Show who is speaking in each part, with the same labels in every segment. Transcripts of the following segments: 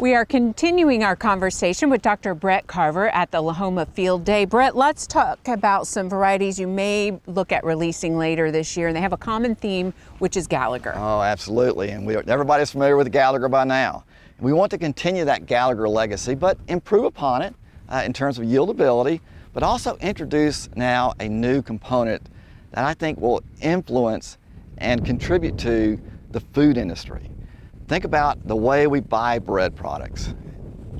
Speaker 1: We are continuing our conversation with Dr. Brett Carver at the Lahoma Field Day. Brett, let's talk about some varieties you may look at releasing later this year, and they have a common theme, which is Gallagher.
Speaker 2: Oh, absolutely, and everybody's familiar with Gallagher by now. We want to continue that Gallagher legacy, but improve upon it in terms of yieldability, but also introduce now a new component that I think will influence and contribute to the food industry. Think about the way we buy bread products.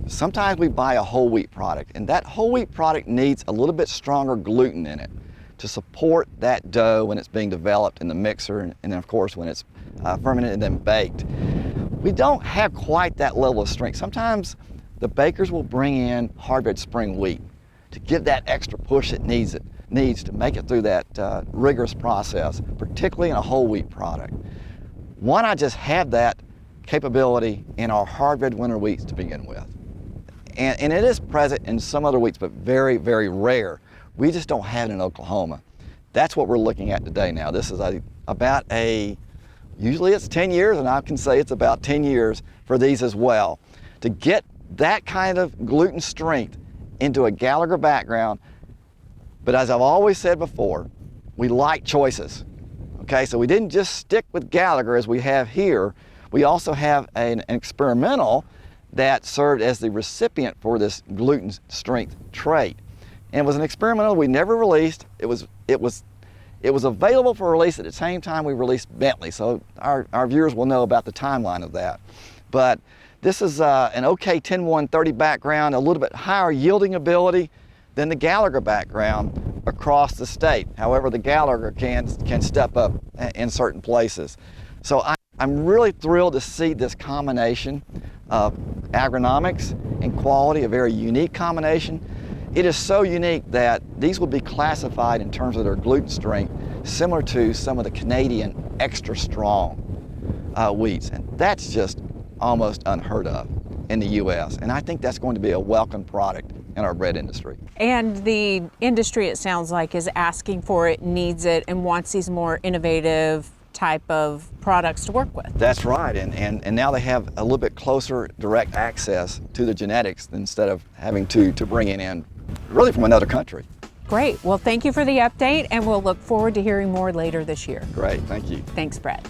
Speaker 2: Sometimes we buy a whole wheat product, and that whole wheat product needs a little bit stronger gluten in it to support that dough when it's being developed in the mixer, and then of course when it's fermented and then baked. We don't have quite that level of strength. Sometimes the bakers will bring in hard-red spring wheat to give that extra push it needs to make it through that rigorous process, particularly in a whole wheat product. Why not just have that capability in our hard-red winter wheats to begin with? And it is present in some other wheats, but very, very rare. We just don't have it in Oklahoma. That's what we're looking at today now. This is usually it's 10 years, and I can say it's about 10 years for these as well. To get that kind of gluten strength into a Gallagher background, but as I've always said before, we like choices. Okay, so we didn't just stick with Gallagher as we have here. We also have an experimental that served as the recipient for this gluten strength trait. And it was an experimental we never released. It was available for release at the same time we released Bentley, so our viewers will know about the timeline of that. But this is an OK 10-1-30 background, a little bit higher yielding ability than the Gallagher background across the state. However, the Gallagher can step up in certain places. So I'm really thrilled to see this combination of agronomics and quality, a very unique combination. It is so unique that these will be classified in terms of their gluten strength similar to some of the Canadian extra strong wheats, and that's just almost unheard of in the U.S. And I think that's going to be a welcome product in our bread industry.
Speaker 1: And the industry, it sounds like, is asking for it, needs it, and wants these more innovative type of products to work with.
Speaker 2: That's right, and now they have a little bit closer direct access to the genetics instead of having to bring it in really from another country.
Speaker 1: Great. Well, thank you for the update, and we'll look forward to hearing more later this year.
Speaker 2: Great, thank you.
Speaker 1: Thanks, Brett.